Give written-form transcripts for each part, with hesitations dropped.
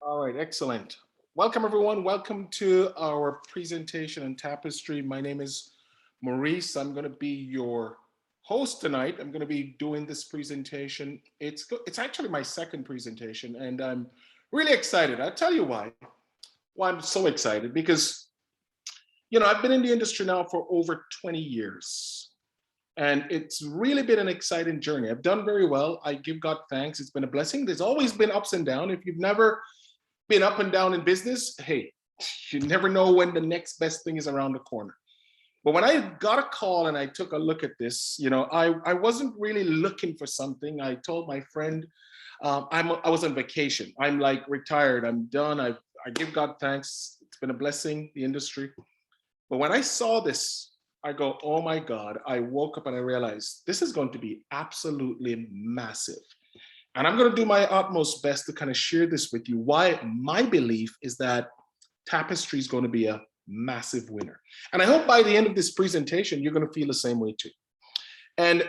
All right, excellent. Welcome, everyone. Welcome to our presentation on Tapestry. My name is Maurice. I'm going to be your host tonight. I'm going to be doing this presentation. It's actually my second presentation, and I'm really excited. I'll tell you why I'm so excited because I've been in the industry now for over 20 years. And it's really been an exciting journey. I've done very well. I give God thanks. It's been a blessing. There's always been ups and downs. If you've never been up and down in business, hey, you never know when the next best thing is around the corner. But when I got a call and I took a look at this, I wasn't really looking for something. I told my friend, I was on vacation. I'm like retired. I'm done. I give God thanks. It's been a blessing, the industry. But when I saw this, I go, oh my God, I woke up and I realized this is going to be absolutely massive. And I'm going to do my utmost best to kind of share this with you. Why my belief is that Tapestry is going to be a massive winner. And I hope by the end of this presentation, you're going to feel the same way too. And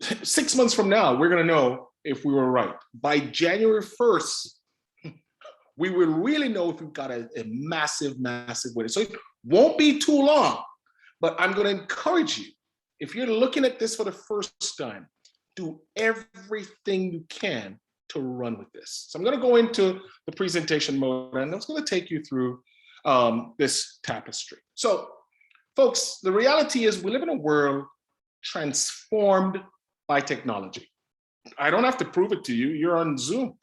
6 months from now, we're going to know if we were right. By January 1st, we will really know if we've got a massive, massive winner. So it won't be too long, but I'm going to encourage you, if you're looking at this for the first time, do everything you can to run with this. So I'm going to go into the presentation mode, and I'm going to take you through this tapestry. So, folks, the reality is we live in a world transformed by technology. I don't have to prove it to you. You're on Zoom.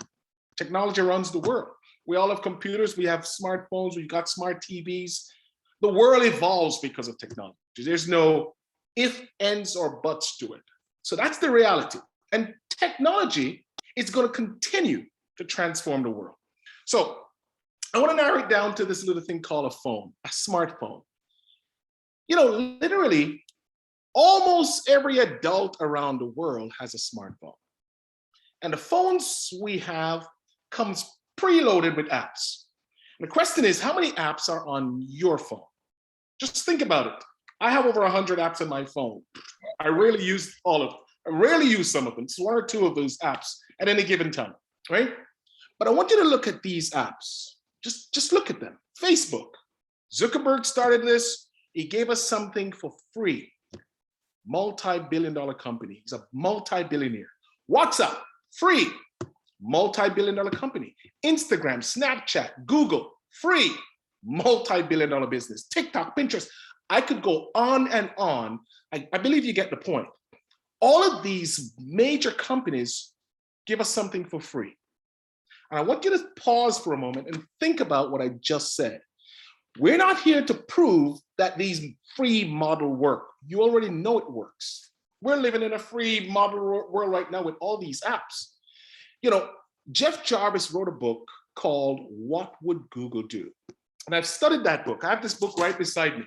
Technology runs the world. We all have computers. We have smartphones. We've got smart TVs. The world evolves because of technology. There's no if, ends, or buts to it. So that's the reality. And technology is going to continue to transform the world. So I want to narrow it down to this little thing called a phone, a smartphone. Literally, almost every adult around the world has a smartphone. And the phones we have comes preloaded with apps. And the question is, how many apps are on your phone? Just think about it. I have over 100 apps on my phone. I rarely use all of them. I rarely use some of them. It's one or two of those apps at any given time, right? But I want you to look at these apps. Just look at them. Facebook. Zuckerberg started this. He gave us something for free. Multi-billion-dollar company. He's a multi-billionaire. WhatsApp, free. Multi-billion-dollar company. Instagram, Snapchat, Google, free. Multi-billion-dollar business. TikTok, Pinterest. I could go on and on. I believe you get the point. All of these major companies give us something for free. And I want you to pause for a moment and think about what I just said. We're not here to prove that these free models work. You already know it works. We're living in a free model world right now with all these apps. Jeff Jarvis wrote a book called What Would Google Do? And I've studied that book. I have this book right beside me.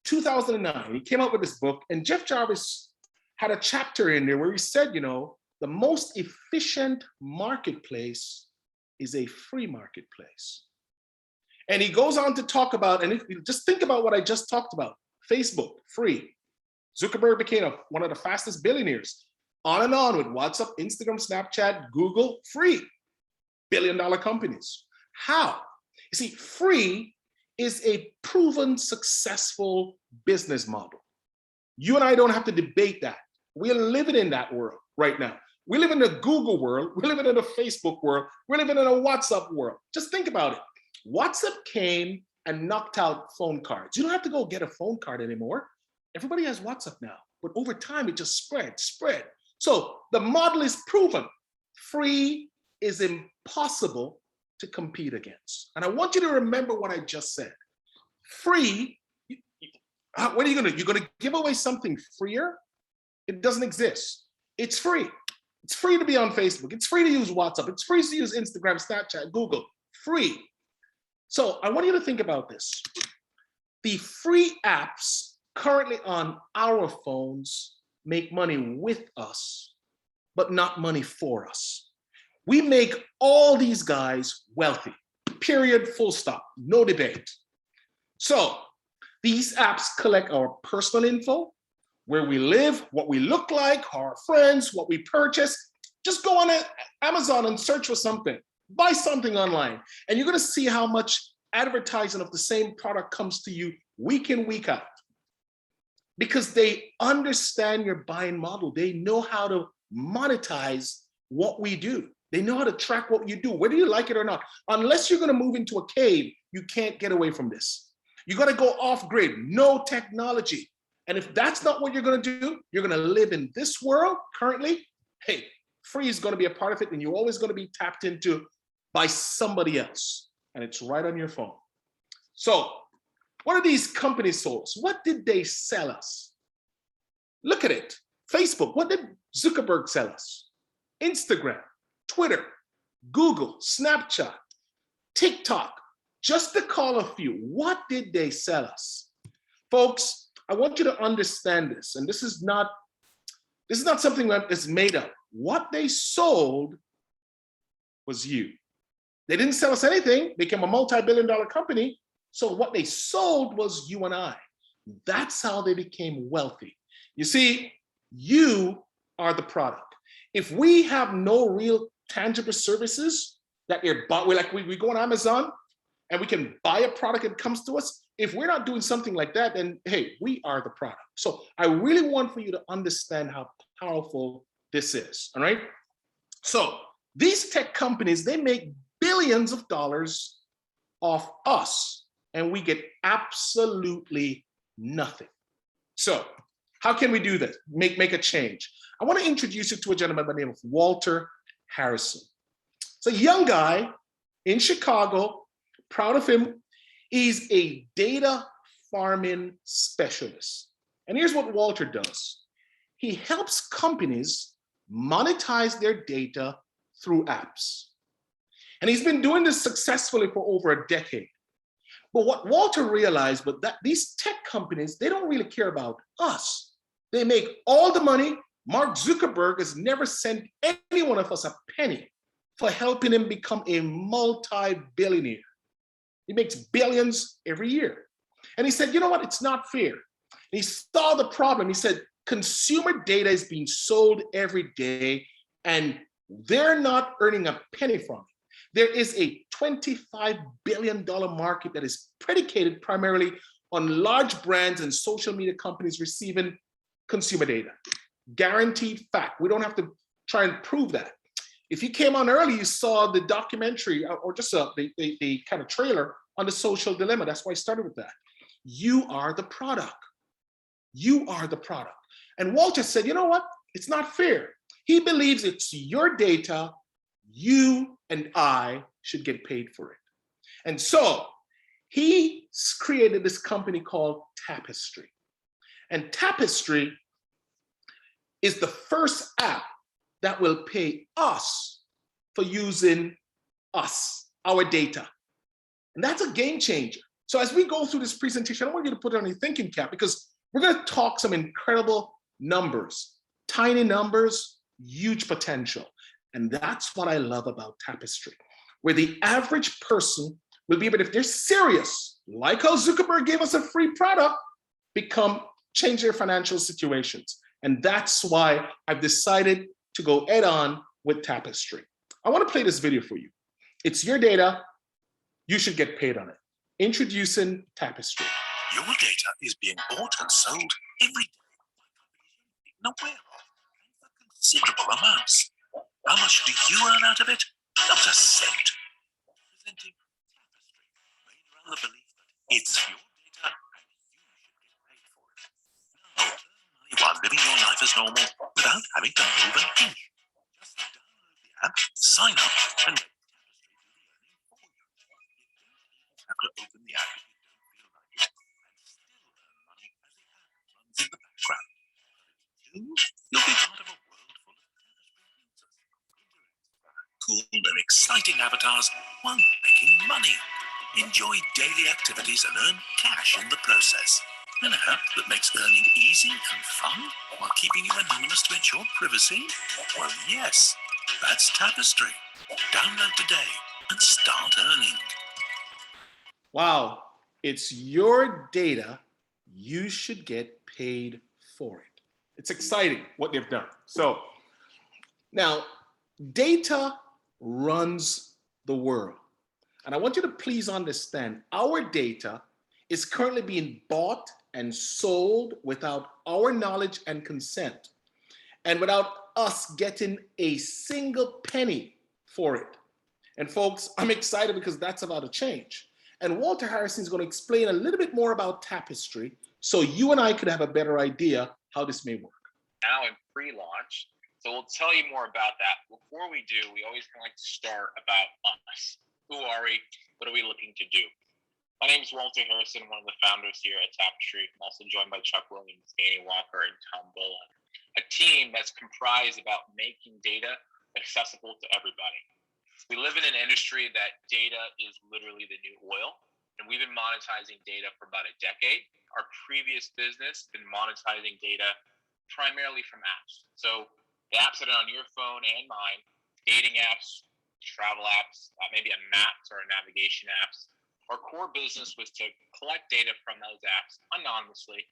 2009, he came out with this book, and Jeff Jarvis had a chapter in there where he said, the most efficient marketplace is a free marketplace. And he goes on to talk about, and just think about what I just talked about. Facebook, free. Zuckerberg became one of the fastest billionaires. On and on with WhatsApp, Instagram, Snapchat, Google, free. Billion-dollar companies. How? You see, free is a proven successful business model. You and I don't have to debate that. We're living in that world right now. We live in the Google world. We're living in the Facebook world. We're living in a WhatsApp world. Just think about it. WhatsApp came and knocked out phone cards. You don't have to go get a phone card anymore. Everybody has WhatsApp now. But over time, it just spread. So the model is proven. Free is impossible to compete against. And I want you to remember what I just said. Free, what are you gonna do? You're gonna give away something freer? It doesn't exist. It's free. It's free to be on Facebook. It's free to use WhatsApp. It's free to use Instagram, Snapchat, Google. Free. So I want you to think about this. The free apps currently on our phones make money with us, but not money for us. We make all these guys wealthy, period, full stop, no debate. So these apps collect our personal info, where we live, what we look like, our friends, what we purchase. Just go on Amazon and search for something. buy something online, and you're going to see how much advertising of the same product comes to you week in, week out. Because they understand your buying model. They know how to monetize what we do. They know how to track what you do, whether you like it or not. Unless you're going to move into a cave, you can't get away from this. You got to go off grid, no technology. And if that's not what you're going to do, you're going to live in this world currently. Hey, free is going to be a part of it, and you're always going to be tapped into by somebody else. And it's right on your phone. So, what are these companies sold us? What did they sell us? Look at it. Facebook, what did Zuckerberg sell us? Instagram, Twitter, Google, Snapchat, TikTok, just to call a few. What did they sell us? Folks, I want you to understand this, and this is not something that is made up. What they sold was you. They didn't sell us anything, became a multi-billion-dollar company. So what they sold was you and I. That's how they became wealthy. You see, you are the product. If we have no real tangible services that we go on Amazon and we can buy a product that comes to us, if we're not doing something like that, then hey, we are the product. So I really want for you to understand how powerful this is, all right? So these tech companies, they make billions of dollars off us, and we get absolutely nothing. So how can we do this? Make a change. I want to introduce you to a gentleman by the name of Walter Harrison. It's a young guy in Chicago, proud of him. He's a data farming specialist. And here's what Walter does. He helps companies monetize their data through apps. And he's been doing this successfully for over a decade. But what Walter realized was that these tech companies, they don't really care about us. They make all the money. Mark Zuckerberg has never sent any one of us a penny for helping him become a multi-billionaire. He makes billions every year. And he said, you know what? It's not fair. And he saw the problem. He said, consumer data is being sold every day, and they're not earning a penny from it. There is a $25 billion market that is predicated primarily on large brands and social media companies receiving consumer data. Guaranteed fact. We don't have to try and prove that. If you came on early, you saw the documentary or just the kind of trailer on the social dilemma. That's why I started with that. You are the product. You are the product. And Walter said, you know what? It's not fair. He believes it's your data. You and I should get paid for it. And so he created this company called Tapestry. And Tapestry is the first app that will pay us for using us, our data. And that's a game changer. So as we go through this presentation, I want you to put it on your thinking cap, because we're going to talk some incredible numbers, tiny numbers, huge potential. And that's what I love about Tapestry, where the average person will be able to, if they're serious, like how Zuckerberg gave us a free product, change their financial situations. And that's why I've decided to go head on with Tapestry. I want to play this video for you. It's your data. You should get paid on it. Introducing Tapestry. Your data is being bought and sold every day by companies you don't know where, for considerable amounts. How much do you earn out of it? Not a cent. Presenting Tapestry, made around the belief that it's your data and you should get paid for it. Now, earn money while living your life as normal without having to move an inch. Just download the app, sign up, and let Tapestry do the earning for you. You don't have to open the app if you don't feel like it, and still earn money as the app runs in the background. You'll be part of a world full of Tapestry users, cool and exciting avatars while making money. Enjoy daily activities and earn cash in the process. An app that makes earning easy and fun while keeping you anonymous to ensure privacy? Well, yes, that's Tapestry. Download today and start earning. Wow, it's your data. You should get paid for it. It's exciting what they've done. So now, data runs the world. And I want you to please understand our data is currently being bought and sold without our knowledge and consent, and without us getting a single penny for it. And folks, I'm excited because that's about to change. And Walter Harrison is going to explain a little bit more about Tapestry so you and I could have a better idea how this may work. Now in pre-launch, so we'll tell you more about that. Before we do, we always kind of like to start about us. Who are we? What are we looking to do? My name is Walter Harrison, one of the founders here at Tapestry. I'm also joined by Chuck Williams, Danny Walker, and Tom Bullock, a team that's comprised about making data accessible to everybody. We live in an industry that data is literally the new oil, and we've been monetizing data for about a decade. Our previous business has been monetizing data primarily from apps. So the apps that are on your phone and mine, dating apps, travel apps, maybe a maps or a navigation apps. Our core business was to collect data from those apps anonymously,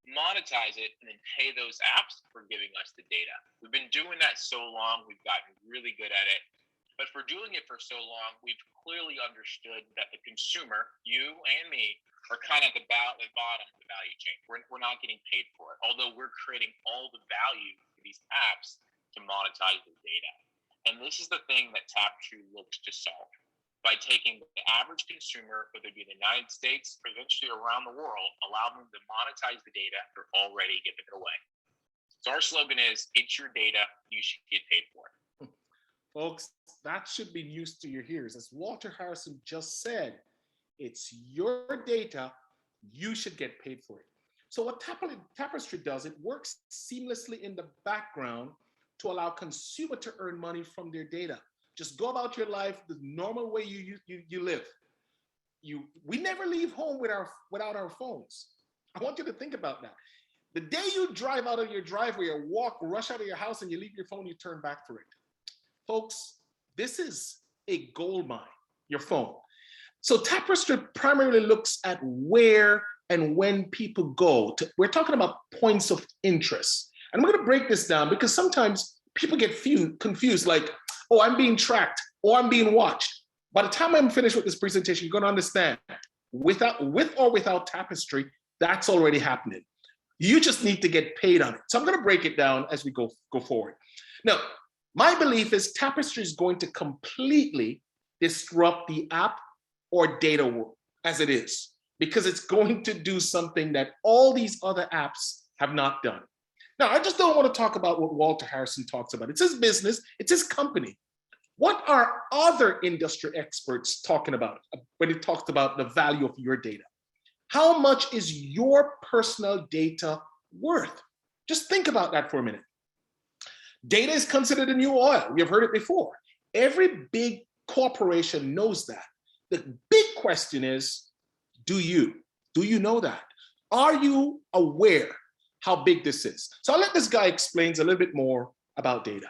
monetize it, and then pay those apps for giving us the data. We've been doing that so long, we've gotten really good at it. But for doing it for so long, we've clearly understood that the consumer, you and me, are kind of at the bottom of the value chain. We're not getting paid for it, although we're creating all the value for these apps to monetize the data. And this is the thing that Tapestry looks to solve. By taking the average consumer, whether it be in the United States or eventually around the world, allow them to monetize the data they're already giving it away. So our slogan is, it's your data, you should get paid for it. Folks, that should be news to your ears. As Walter Harrison just said, it's your data, you should get paid for it. So what Tapestry does, it works seamlessly in the background to allow consumer to earn money from their data. Just go about your life the normal way you live. We never leave home without our phones. I want you to think about that. The day you drive out of your driveway or rush out of your house and you leave your phone, you turn back for it. Folks, this is a gold mine, your phone. So Tapestry primarily looks at where and when people go. We're talking about points of interest. And I'm going to break this down because sometimes people get confused, like, oh, I'm being tracked, or I'm being watched. By the time I'm finished with this presentation, you're going to understand, with or without Tapestry, that's already happening. You just need to get paid on it. So I'm going to break it down as we go forward. Now, my belief is Tapestry is going to completely disrupt the app or data world as it is, because it's going to do something that all these other apps have not done. Now, I just don't want to talk about what Walter Harrison talks about. It's his business, it's his company. What are other industry experts talking about when it talks about the value of your data? How much is your personal data worth? Just think about that for a minute. Data is considered a new oil. We have heard it before. Every big corporation knows that. The big question is, do you know that? Are you aware how big this is? So I'll let this guy explain a little bit more about data.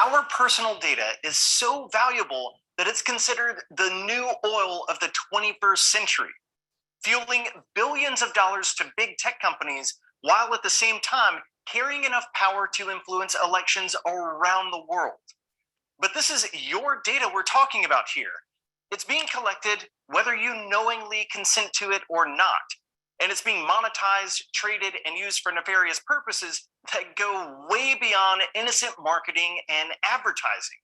Our personal data is so valuable that it's considered the new oil of the 21st century, fueling billions of dollars to big tech companies, while at the same time carrying enough power to influence elections around the world. But this is your data we're talking about here. It's being collected whether you knowingly consent to it or not. And it's being monetized, traded, and used for nefarious purposes that go way beyond innocent marketing and advertising.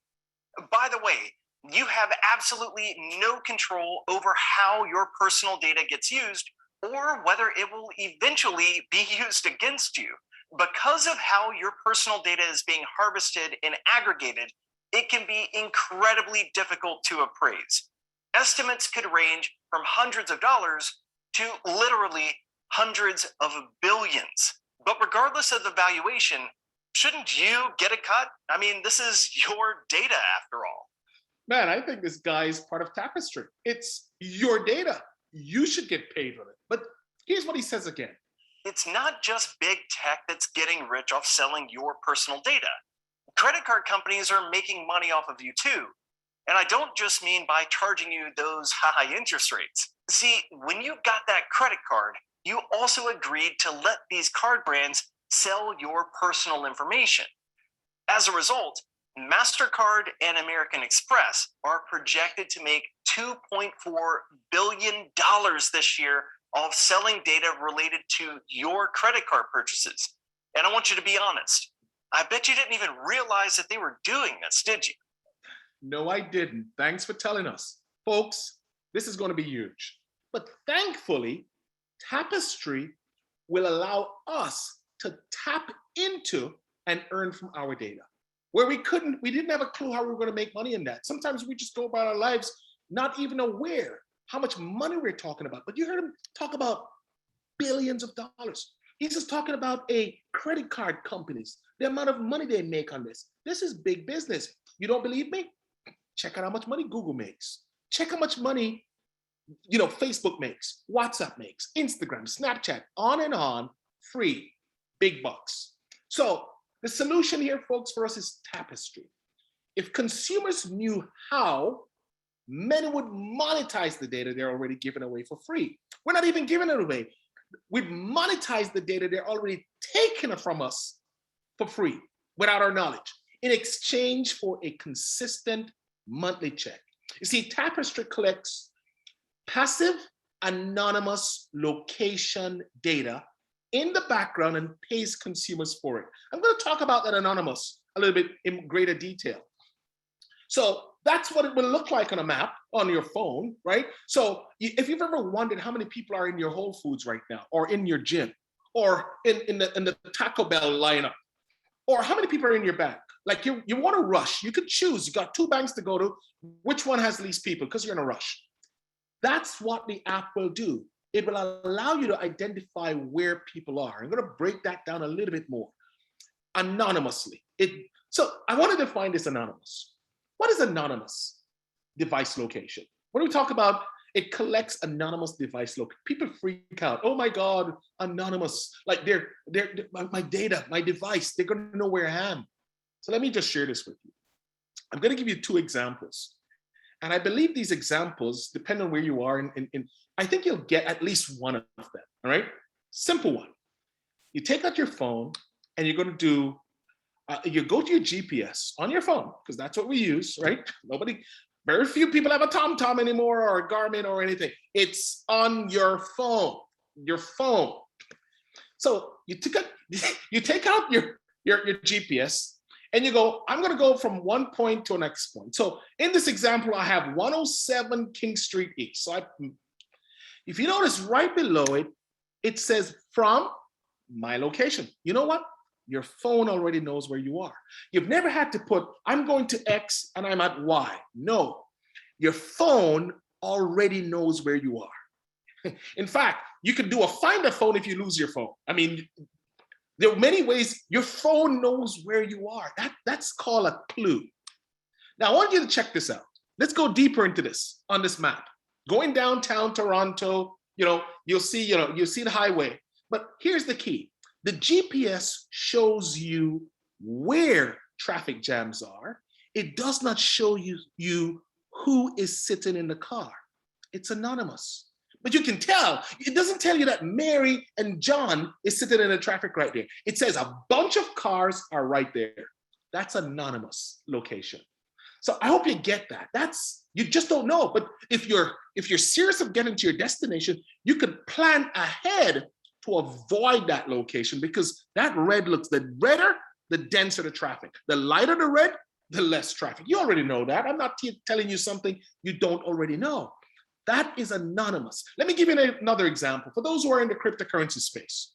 By the way, you have absolutely no control over how your personal data gets used or whether it will eventually be used against you. Because of how your personal data is being harvested and aggregated, it can be incredibly difficult to appraise. Estimates could range from hundreds of dollars to literally hundreds of billions. But regardless of the valuation, shouldn't you get a cut? I mean, this is your data after all. Man, I think this guy is part of Tapestry. It's your data. You should get paid on it. But here's what he says again. It's not just big tech that's getting rich off selling your personal data. Credit card companies are making money off of you too. And I don't just mean by charging you those high interest rates. See, when you got that credit card, you also agreed to let these card brands sell your personal information. As a result, MasterCard and American Express are projected to make $2.4 billion this year off selling data related to your credit card purchases. And I want you to be honest. I bet you didn't even realize that they were doing this, did you? No, I didn't. Thanks for telling us. Folks, this is going to be huge. But thankfully, Tapestry will allow us to tap into and earn from our data. Where we didn't have a clue how we were going to make money in that. Sometimes we just go about our lives not even aware how much money we're talking about. But you heard him talk about billions of dollars. He's just talking about a credit card companies, the amount of money they make on this. This is big business. You don't believe me? Check out how much money Google makes. Check how much money, Facebook makes, WhatsApp makes, Instagram, Snapchat, on and on, free, big bucks. So the solution here, folks, for us is Tapestry. If consumers knew how, many would monetize the data they're already giving away for free. We're not even giving it away. We've monetized the data they're already taking from us for free without our knowledge in exchange for a consistent monthly check. You see, Tapestry collects passive, anonymous location data in the background and pays consumers for it. I'm going to talk about that anonymous a little bit in greater detail. So that's what it will look like on a map on your phone, right? So if you've ever wondered how many people are in your Whole Foods right now, or in your gym, or in the Taco Bell lineup, or how many people are in your bank? Like you want to rush, you could choose, you got 2 banks to go to, which one has least people, because you're in a rush. That's what the app will do. It will allow you to identify where people are. I'm going to break that down a little bit more. Anonymously. So I want to define this anonymous. What is anonymous device location? When we talk about it collects anonymous device location, people freak out. Oh my God, anonymous. Like they're my data, my device, they're going to know where I am. So let me just share this with you. I'm going to give you 2 examples. And I believe these examples, depending on where you are, I think you'll get at least one of them, all right? Simple one. You take out your phone and you're going to do, you go to your GPS on your phone, because that's what we use, right? Very few people have a TomTom anymore or a Garmin or anything. It's on your phone, So you take out your GPS, and you go, I'm going to go from one point to the next point. So in this example, I have 107 King Street East. So if you notice right below it, it says from my location. You know what? Your phone already knows where you are. You've never had to put, I'm going to X and I'm at Y. No, your phone already knows where you are. In fact, you can do a find a phone if you lose your phone. I mean, there are many ways your phone knows where you are. That's called a clue. Now, I want you to check this out. Let's go deeper into this on this map. Going downtown Toronto, you'll see the highway. But here's the key. The GPS shows you where traffic jams are. It does not show you who is sitting in the car. It's anonymous. But you can tell, it doesn't tell you that Mary and John is sitting in the traffic right there. It says a bunch of cars are right there. That's anonymous location. So I hope you get that. You just don't know. But if you're serious of getting to your destination, you could plan ahead to avoid that location, because that red looks, the redder, the denser the traffic. The lighter the red, the less traffic. You already know that. I'm not telling you something you don't already know. That is anonymous. Let me give you another example. For those who are in the cryptocurrency space.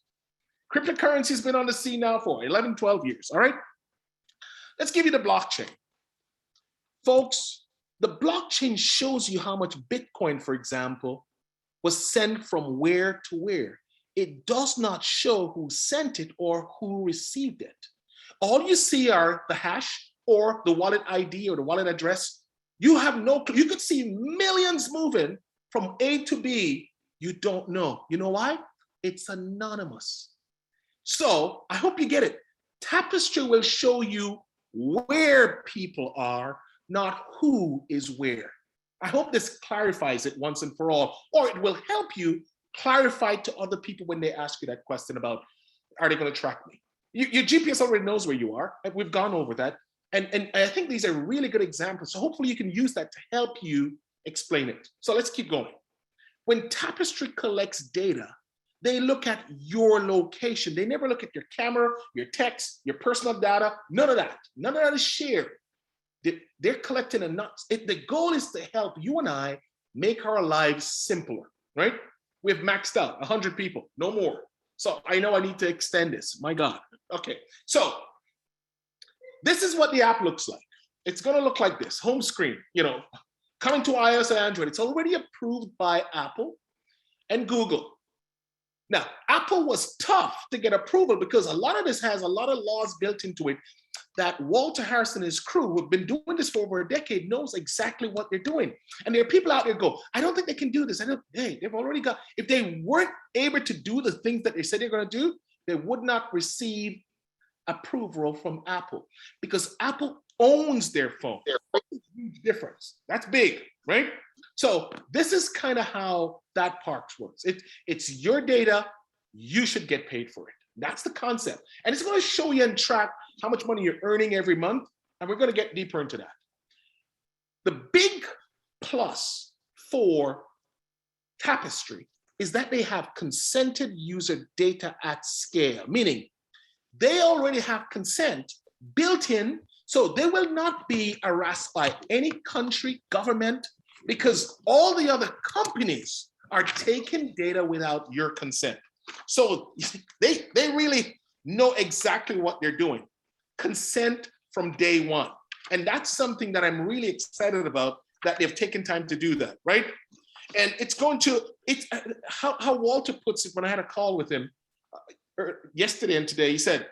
Cryptocurrency has been on the scene now for 11, 12 years, all right? Let's give you the blockchain. Folks, the blockchain shows you how much Bitcoin, for example, was sent from where to where. It does not show who sent it or who received it. All you see are the hash or the wallet ID or the wallet address. You have no clue. You could see millions moving from A to B. You don't know. You know why? It's anonymous. So I hope you get it. Tapestry will show you where people are, not who is where. I hope this clarifies it once and for all, or it will help you clarify to other people when they ask you that question about, are they going to track me? Your GPS already knows where you are. We've gone over that. And I think these are really good examples. So hopefully you can use that to help you explain it. So let's keep going. When Tapestry collects data, they look at your location. They never look at your camera, your text, your personal data, none of that. None of that is shared. They're collecting the goal is to help you and I make our lives simpler, right? We've maxed out 100 people, no more. So I know I need to extend this, my God. Okay, so this is what the app looks like. It's gonna look like this, home screen, coming to iOS and Android. It's already approved by Apple and Google. Now, Apple was tough to get approval because a lot of this has a lot of laws built into it that Walter Harrison and his crew, who have been doing this for over a decade, knows exactly what they're doing. And there are people out there go, I don't think they can do this. They've already got, if they weren't able to do the things that they said they're gonna do, they would not receive approval from Apple because Apple owns their phone. That's a huge difference. That's big, right? So this is kind of how that part works. It's your data, you should get paid for it. That's the concept. And it's going to show you and track how much money you're earning every month. And we're going to get deeper into that. The big plus for Tapestry is that they have consented user data at scale, meaning they already have consent built in, so they will not be harassed by any country, government, because all the other companies are taking data without your consent. So they really know exactly what they're doing. Consent from day one. And that's something that I'm really excited about, that they've taken time to do that, right? And it's how Walter puts it when I had a call with him yesterday and today. He said,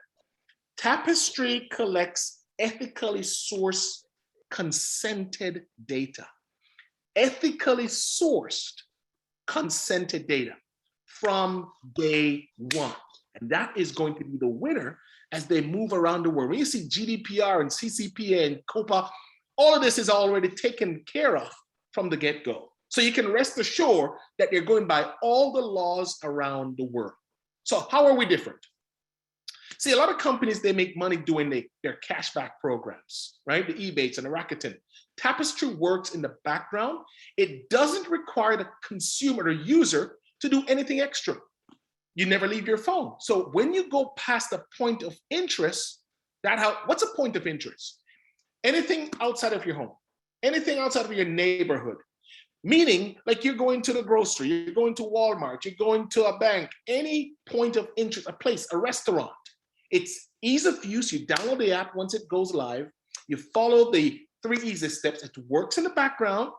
Tapestry collects ethically sourced, consented data. Ethically sourced, consented data from day one. And that is going to be the winner as they move around the world. When you see GDPR and CCPA and COPPA, all of this is already taken care of from the get-go. So you can rest assured that they're going by all the laws around the world. So how are we different? See, a lot of companies, they make money doing their cashback programs, right? The Ebates and the Rakuten. Tapestry works in the background. It doesn't require the consumer, the user, to do anything extra. You never leave your phone. So when you go past the point of interest, what's a point of interest? Anything outside of your home, anything outside of your neighborhood. Meaning, like you're going to the grocery, you're going to Walmart, you're going to a bank, any point of interest, a place, a restaurant. It's ease of use. You download the app once it goes live. You follow the 3 easy steps. It works in the background.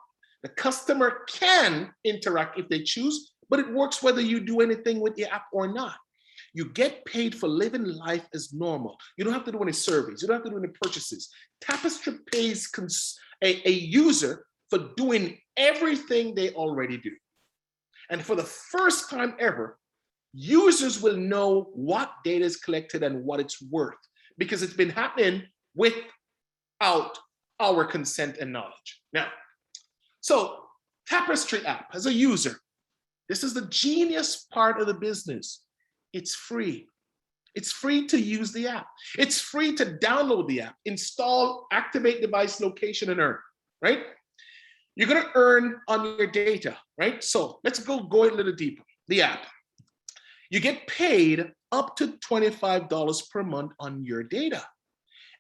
The customer can interact if they choose, but it works whether you do anything with the app or not. You get paid for living life as normal. You don't have to do any surveys. You don't have to do any purchases. Tapestry pays a user for doing everything they already do. And for the first time ever, users will know what data is collected and what it's worth, because it's been happening without our consent and knowledge. Now, so Tapestry app as a user, this is the genius part of the business. It's free. It's free to use the app. It's free to download the app, install, activate device location, and earn, right? You're gonna earn on your data, right? So let's go a little deeper. The app. You get paid up to $25 per month on your data.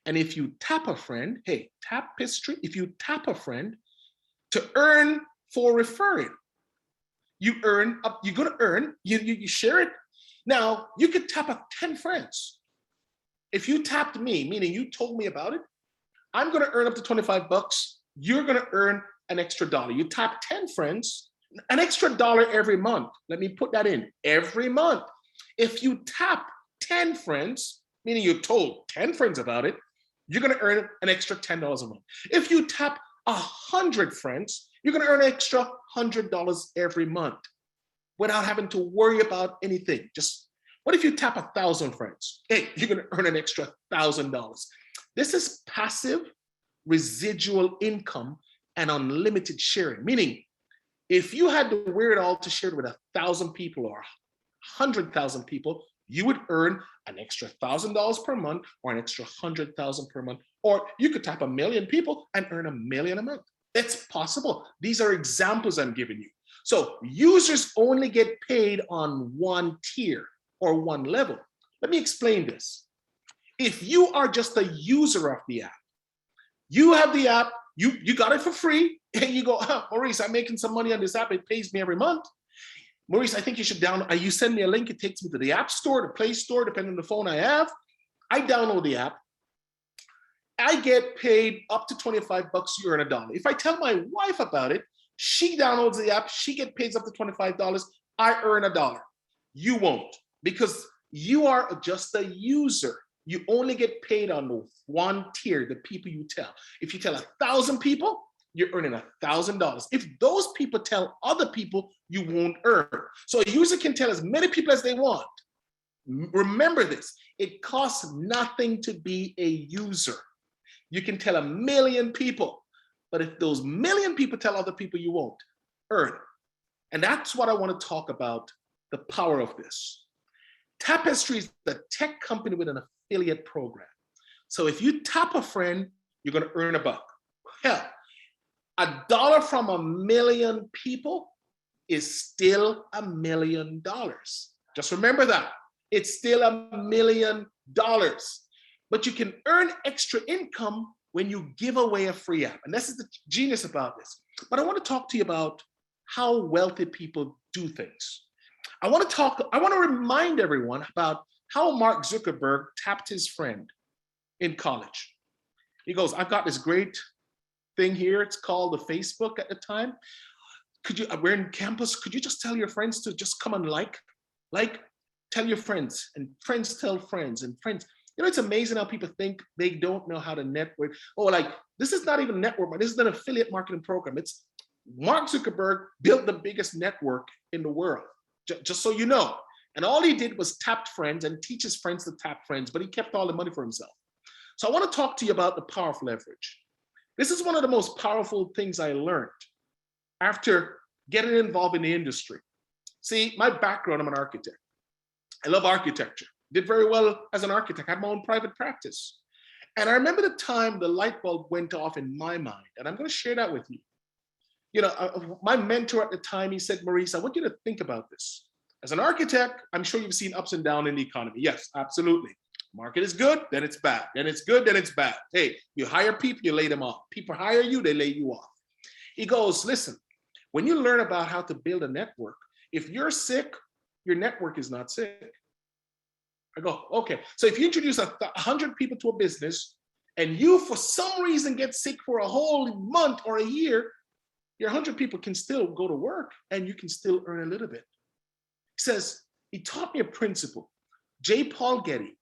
And if you tap a friend, hey, Tapestry, if you tap a friend to earn for referring, you're gonna earn, you share it. Now, you could tap up 10 friends. If you tapped me, meaning you told me about it, I'm gonna earn up to 25 bucks. You're gonna earn an extra $1. You tap 10 friends, an extra $1 every month. Let me put that in, every month. If you tap 10 friends, meaning you told 10 friends about it, you're gonna earn an extra $10 a month. If you tap 100 friends, you're gonna earn an extra $100 every month without having to worry about anything. Just, what if you tap 1,000 friends? Hey, you're gonna earn an extra $1,000. This is passive residual income and unlimited sharing, meaning if you had to wear it all to share it with 1,000 people or 100,000 people, you would earn an extra $1,000 per month or an extra 100,000 per month. Or you could tap 1 million people and earn 1 million a month. It's possible. These are examples I'm giving you. So users only get paid on one tier or one level. Let me explain this. If you are just a user of the app, you have the app, you got it for free, and you go, oh, Maurice, I'm making some money on this app. It pays me every month. Maurice, I think you should download. You send me a link. It takes me to the App Store, the Play Store, depending on the phone I have. I download the app. I get paid up to $25. You earn $1. If I tell my wife about it, she downloads the app. She gets paid up to $25. I earn $1. You won't, because you are just a user. You only get paid on one tier, the people you tell. If you tell 1,000 people, you're earning $1,000. If those people tell other people, you won't earn. So a user can tell as many people as they want. Remember this, it costs nothing to be a user. You can tell 1 million people, but if those 1 million people tell other people, you won't earn. And that's what I want to talk about, the power of this. Tapestry is the tech company with an affiliate program. So if you tap a friend, you're going to earn $1. Hell, $1 from 1 million people is still $1 million. Just remember that. It's still $1 million. But you can earn extra income when you give away a free app. And this is the genius about this. But I want to talk to you about how wealthy people do things. I want to remind everyone about how Mark Zuckerberg tapped his friend in college. He goes, I've got this great thing here. It's called the Facebook at the time. We're in campus. Could you just tell your friends to just come and tell your friends, and friends tell friends, and friends. You know, it's amazing how people think they don't know how to network. Oh, like, this is not even network, this is an affiliate marketing program. It's Mark Zuckerberg built the biggest network in the world, just so you know. And all he did was tap friends and teach his friends to tap friends, but he kept all the money for himself. So I want to talk to you about the power of leverage. This is one of the most powerful things I learned after getting involved in the industry. See, my background, I'm an architect. I love architecture. Did very well as an architect. I had my own private practice. And I remember the time the light bulb went off in my mind, and I'm going to share that with you. You know, my mentor at the time, he said, Maurice, I want you to think about this. As an architect, I'm sure you've seen ups and downs in the economy. Yes, absolutely. Market is good, then it's bad. Then it's good, then it's bad. Hey, you hire people, you lay them off. People hire you, they lay you off. He goes, listen, when you learn about how to build a network, if you're sick, your network is not sick. I go, okay. So if you introduce 100 people to a business and you, for some reason, get sick for a whole month or a year, your 100 people can still go to work and you can still earn a little bit. He says, he taught me a principle. J. Paul Getty,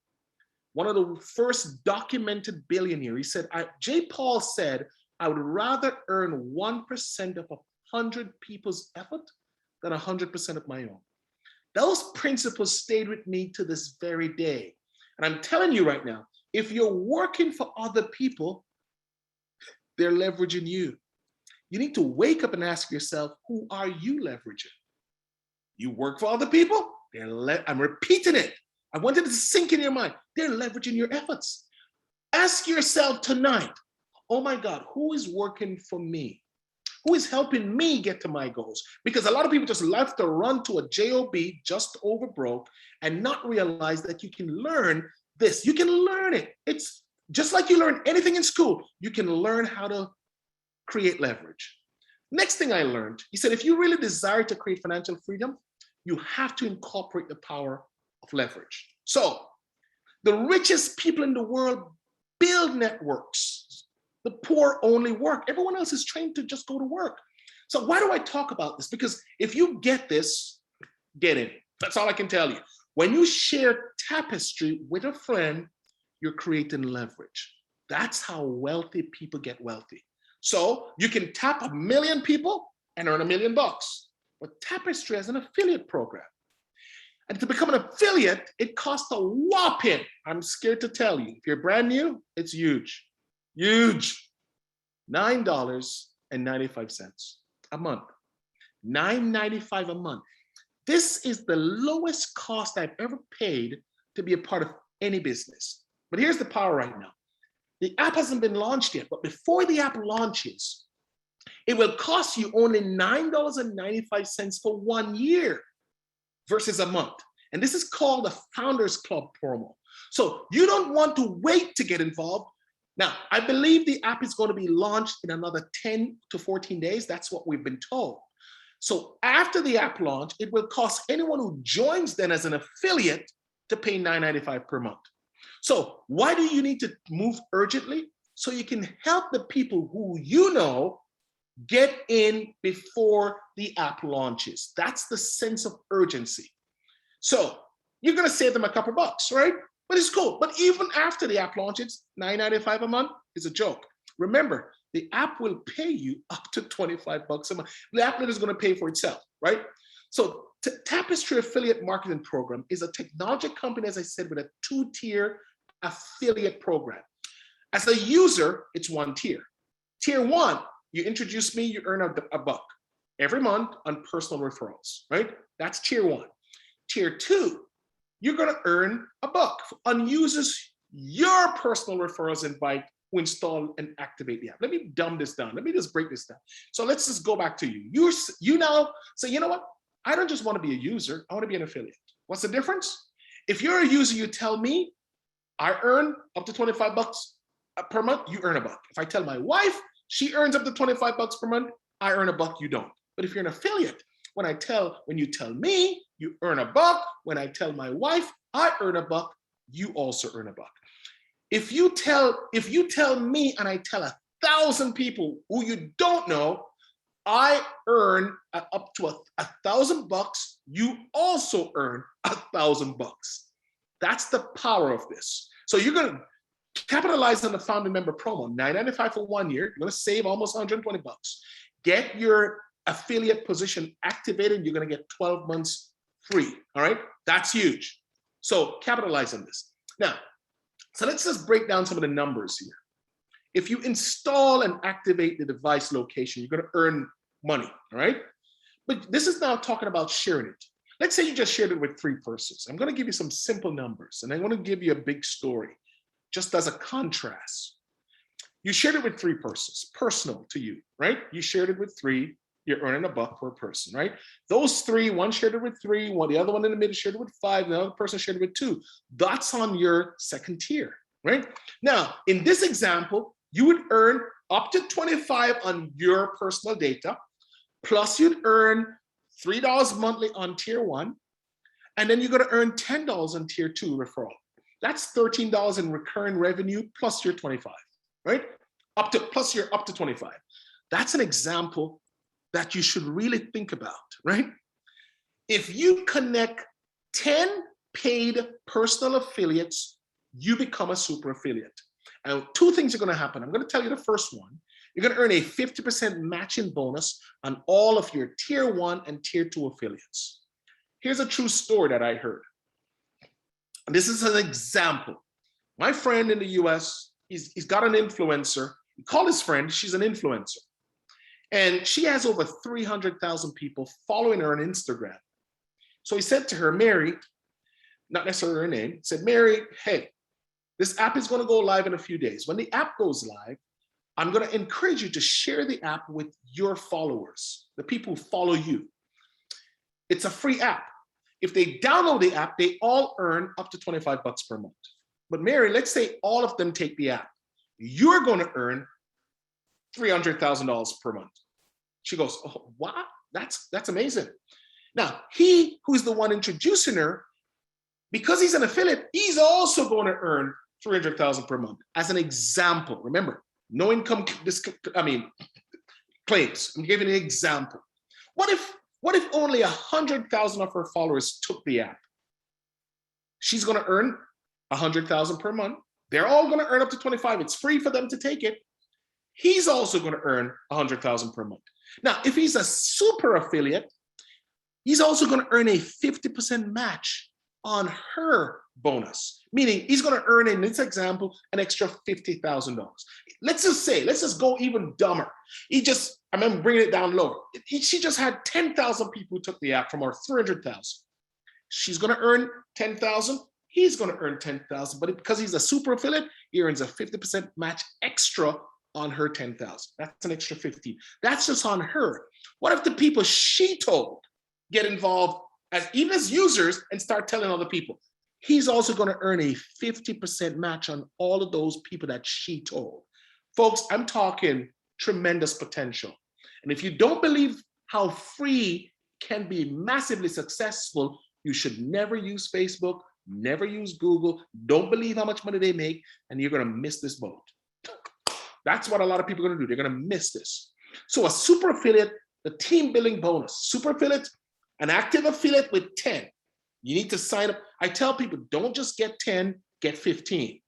one of the first documented billionaires, he said, J. Paul said, I would rather earn 1% of 100 people's effort than 100% of my own. Those principles stayed with me to this very day. And I'm telling you right now, if you're working for other people, they're leveraging you. You need to wake up and ask yourself, who are you leveraging? You work for other people? I'm repeating it. I wanted it to sink in your mind. They're leveraging your efforts. Ask yourself tonight, oh my God, who is working for me? Who is helping me get to my goals? Because a lot of people just love to run to a job, just over broke, and not realize that you can learn this. You can learn it. It's just like you learn anything in school. You can learn how to create leverage. Next thing I learned, he said, if you really desire to create financial freedom, you have to incorporate the power of leverage. So the richest people in the world build networks. The poor only work. Everyone else is trained to just go to work. So why do I talk about this? Because if you get this, get it. That's all I can tell you. When you share Tapestry with a friend, you're creating leverage. That's how wealthy people get wealthy. So you can tap 1 million people and earn $1 million. But Tapestry has an affiliate program. And to become an affiliate, it costs a whopping, I'm scared to tell you, if you're brand new, it's huge. Huge. $9.95 a month. $9.95 a month. This is the lowest cost I've ever paid to be a part of any business. But here's the power right now. The app hasn't been launched yet, but before the app launches, it will cost you only $9.95 for 1 year versus a month. And this is called a Founders Club promo. So you don't want to wait to get involved. Now, I believe the app is going to be launched in another 10 to 14 days. That's what we've been told. So after the app launch, it will cost anyone who joins then as an affiliate to pay $9.95 per month. So why do you need to move urgently? So you can help the people who you know get in before the app launches. That's the sense of urgency. So you're going to save them a couple bucks, right? But it's cool. But even after the app launches, $9.95 a month is a joke. Remember, the app will pay you up to $25 a month. The app is going to pay for itself, right? So Tapestry Affiliate Marketing Program is a technology company, as I said, with a 2-tier affiliate program. As a user, it's 1 tier. Tier 1, you introduce me, you earn a buck every month on personal referrals, right? That's tier 1. Tier 2, you're going to earn a buck on users your personal referrals invite who install and activate the app. Let me dumb this down. Let me just break this down. So let's just go back to you. You now say, you know what? I don't just want to be a user. I want to be an affiliate. What's the difference? If you're a user, you tell me I earn up to $25 per month, you earn a buck. If I tell my wife she earns up to $25 per month, I earn a buck, you don't. But if you're an affiliate, when you tell me, you earn a buck. When I tell my wife, I earn a buck, you also earn a buck. If you tell me and I tell 1,000 people who you don't know, I earn up to $1,000, you also earn $1,000. That's the power of this. So you're going to capitalize on the founding member promo, $9.95 for 1 year. You're going to save almost $120. Get your affiliate position activated. You're going to get 12 months free. All right, that's huge. So capitalize on this. Now, so let's just break down some of the numbers here. If you install and activate the device location, you're going to earn money. All right, but this is now talking about sharing it. Let's say you just shared it with 3 persons. I'm going to give you some simple numbers, and I want to give you a big story, just as a contrast. You shared it with 3 persons, personal to you, right? You shared it with 3. You're earning a buck per person, right? Those 3, one shared it with 3, the other one in the middle shared it with 5, the other person shared it with 2. That's on your second tier, right? Now, in this example, you would earn up to $25 on your personal data, plus you'd earn $3 monthly on tier 1, and then you're going to earn $10 on tier 2 referral. That's $13 in recurring revenue plus your 25, right? Plus your up to 25. That's an example that you should really think about, right? If you connect 10 paid personal affiliates, you become a super affiliate. And 2 things are going to happen. I'm going to tell you the first one. You're going to earn a 50% matching bonus on all of your tier 1 and tier 2 affiliates. Here's a true story that I heard. And this is an example. My friend in the US, he's got an influencer. He called his friend, she's an influencer. And she has over 300,000 people following her on Instagram. So he said to her, Mary, not necessarily her name, said, Mary, hey, this app is going to go live in a few days. When the app goes live, I'm going to encourage you to share the app with your followers, the people who follow you. It's a free app. If they download the app, they all earn up to $25 per month. But Mary, let's say all of them take the app. You're going to earn $300,000 per month. She goes, oh, what? That's amazing. Now, he who's the one introducing her, because he's an affiliate, he's also going to earn $300,000 per month. As an example, remember, no income claims. I'm giving an example. What if only 100,000 of her followers took the app? She's going to earn 100,000 per month. They're all going to earn up to 25. It's free for them to take it. He's also going to earn 100,000 per month. Now, if he's a super affiliate, he's also going to earn a 50% match on her bonus, meaning he's going to earn, in this example, an extra $50,000. Let's just go even dumber. I remember bringing it down lower. She just had 10,000 people who took the app from her 300,000. She's going to earn 10,000. He's going to earn 10,000, but because he's a super affiliate, he earns a 50% match extra on her 10,000. That's an extra 15. That's just on her. What if the people she told get involved even as users and start telling other people? He's also going to earn a 50% match on all of those people that she told. Folks, I'm talking tremendous potential. And if you don't believe how free can be massively successful, you should never use Facebook, never use Google, don't believe how much money they make, and you're going to miss this boat. That's what a lot of people are going to do. They're going to miss this. So a super affiliate, the team building bonus, super affiliate, an active affiliate with 10. You need to sign up. I tell people, don't just get 10, get 15,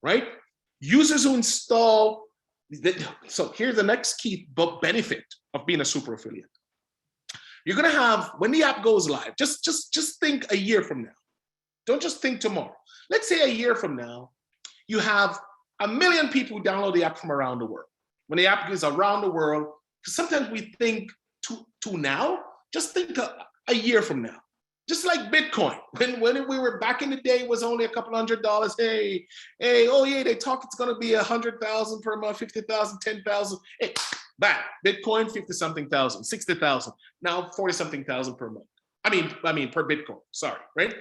right? Users who install. So here's the next key benefit of being a super affiliate. You're going to have, when the app goes live, just think a year from now. Don't just think tomorrow. Let's say a year from now, you have 1 million people who download the app from around the world. When the app is around the world, because sometimes we think to now, just think a year from now. Just like Bitcoin, when we were back in the day, it was only a couple $100. Hey, oh yeah, they talk it's gonna be 100,000 per month, 50,000, 10,000. Hey, back Bitcoin, 50-something thousand, 60,000. Now 40-something thousand per month. I mean per Bitcoin. Sorry, right?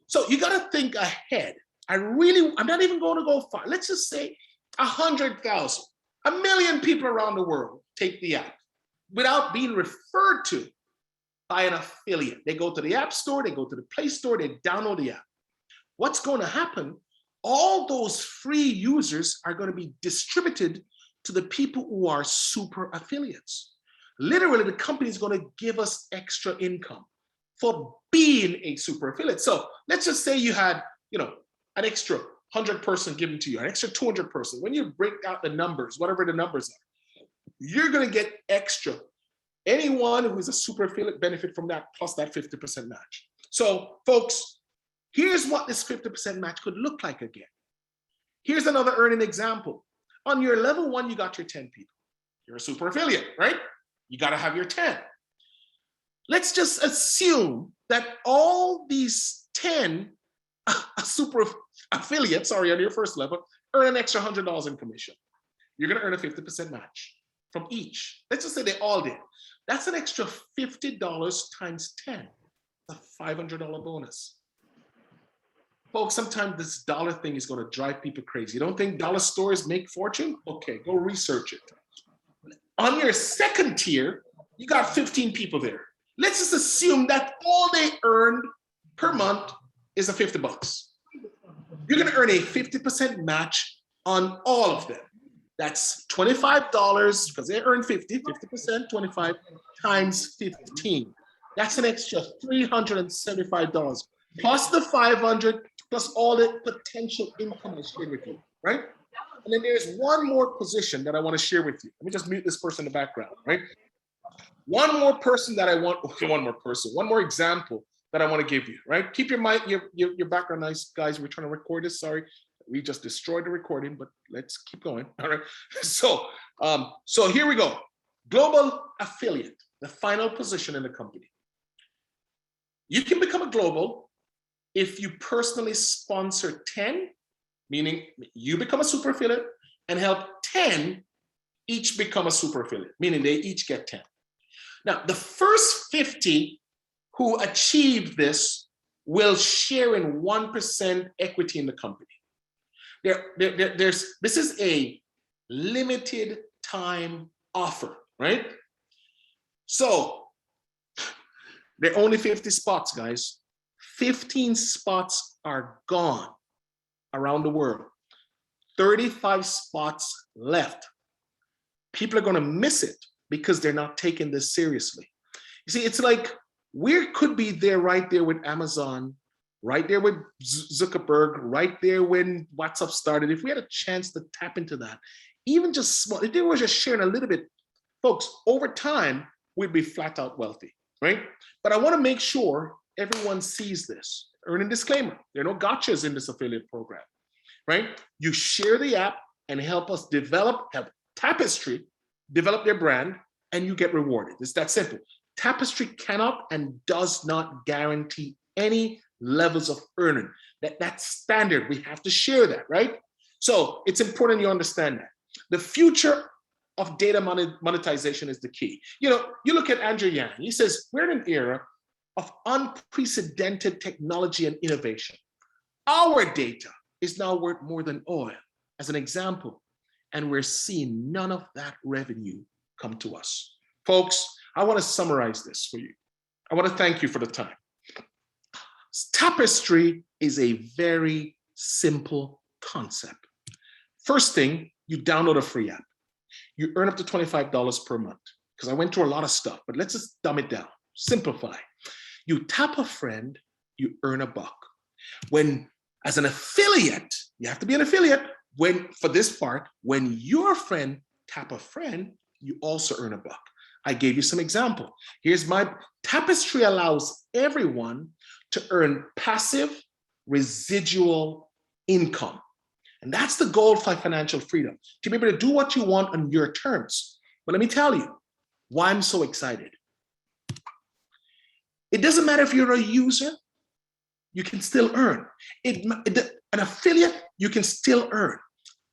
So you gotta think ahead. I'm not even going to go far. Let's just say 100,000, 1 million people around the world take the app without being referred to by an affiliate. They go to the App Store, they go to the Play Store, they download the app. What's going to happen? All those free users are going to be distributed to the people who are super affiliates. Literally, the company is going to give us extra income for being a super affiliate. So let's just say you had, an extra 100 person given to you, an extra 200 person. When you break out the numbers, whatever the numbers are, you're going to get extra. Anyone who is a super affiliate benefit from that plus that 50% match. So folks, here's what this 50% match could look like again. Here's another earning example. On your level 1, you got your 10 people. You're a super affiliate, right? You got to have your 10. Let's just assume that all these 10 super affiliates, on your first level, earn an extra $100 in commission. You're going to earn a 50% match from each. Let's just say they all did. That's an extra $50 times 10, a $500 bonus. Folks, sometimes this dollar thing is going to drive people crazy. You don't think dollar stores make fortune? Okay, go research it. On your second tier, you got 15 people there. Let's just assume that all they earned per month is a $50. You're going to earn a 50% match on all of them. That's $25 because they earn 50%, 25 times 15. That's an extra $375 plus the 500 plus all the potential income I shared with you, right? And then there's one more position that I want to share with you. Let me just mute this person in the background, right? One more example that I want to give you, right? Keep your mic, your background nice, guys. We're trying to record this. Sorry, we just destroyed the recording, but let's keep going. All right. So here we go. Global affiliate, the final position in the company. You can become a global if you personally sponsor 10, meaning you become a super affiliate and help 10 each become a super affiliate, meaning they each get 10. Now, the first 50 who achieve this will share in 1% equity in the company. This is a limited time offer, right? So there are only 50 spots, guys. 15 spots are gone around the world. 35 spots left. People are going to miss it because they're not taking this seriously. You see, it's like we could be there right there with Amazon, right there with Zuckerberg, right there when WhatsApp started. If we had a chance to tap into that, even just small, if they were just sharing a little bit, folks, over time, we'd be flat out wealthy, right? But I want to make sure everyone sees this. earning disclaimer. There are no gotchas in this affiliate program, right? You share the app and help us help Tapestry develop their brand, and you get rewarded. It's that simple. Tapestry cannot and does not guarantee any levels of earning. That's standard. We have to share that, right? So it's important you understand that. The future of data monetization is the key. You know, you look at Andrew Yang, he says, we're in an era of unprecedented technology and innovation. Our data is now worth more than oil, as an example, and we're seeing none of that revenue come to us. Folks, I want to summarize this for you. I want to thank you for the time. Tapestry is a very simple concept. First thing, you download a free app. You earn up to $25 per month, because I went through a lot of stuff, but let's just dumb it down, simplify. You tap a friend, you earn $1. When, as an affiliate, you have to be an affiliate, for this part, when your friend tap a friend, you also earn $1. I gave you some example. Here's Tapestry allows everyone to earn passive residual income. And that's the goal for financial freedom, to be able to do what you want on your terms. But let me tell you why I'm so excited. It doesn't matter if you're a user, you can still earn. An affiliate, you can still earn.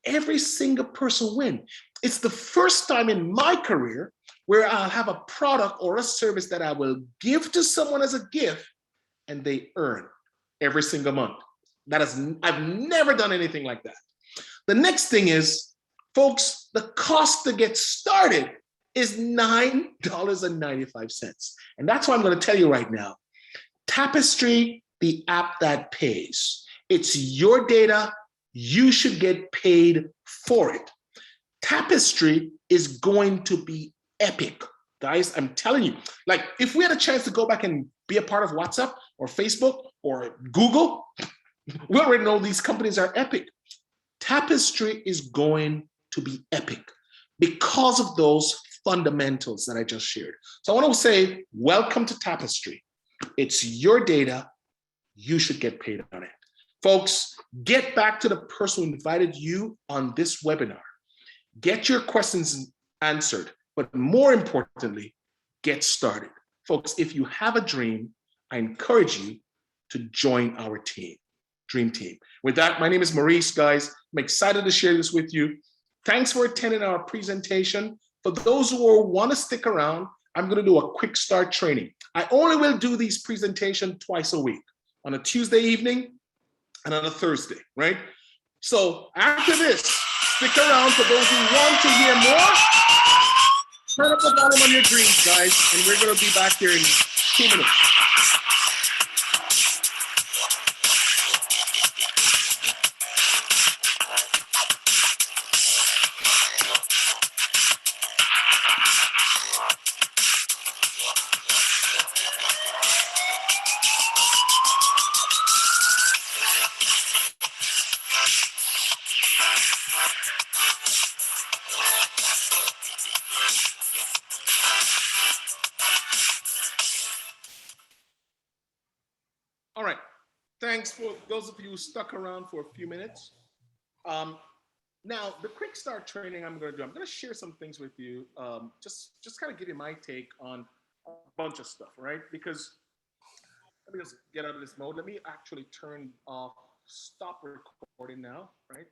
Every single person win. It's the first time in my career where I'll have a product or a service that I will give to someone as a gift and they earn every single month. I've never done anything like that. The next thing is, folks, the cost to get started is $9.95. And that's what I'm going to tell you right now. Tapestry, the app that pays. It's your data. You should get paid for it. Tapestry is going to be epic. Guys, I'm telling you, like if we had a chance to go back and be a part of WhatsApp or Facebook or Google, we already know these companies are epic. Tapestry is going to be epic because of those fundamentals that I just shared. So I want to say, welcome to Tapestry. It's your data. You should get paid on it. Folks, get back to the person who invited you on this webinar. Get your questions answered, but more importantly, get started. Folks, if you have a dream, I encourage you to join our team, Dream Team. With that, my name is Maurice, guys. I'm excited to share this with you. Thanks for attending our presentation. For those who want to stick around, I'm going to do a quick start training. I only will do these presentations twice a week, on a Tuesday evening and on a Thursday, right? So after this, stick around for those who want to hear more. Turn up the volume on your dreams, guys, and we're going to be back here in 2 minutes. All right. Thanks for those of you who stuck around for a few minutes. Now, the quick start training I'm going to do, I'm going to share some things with you, just kind of give you my take on a bunch of stuff, right? Because let me just get out of this mode. Let me actually turn off, stop recording now, right?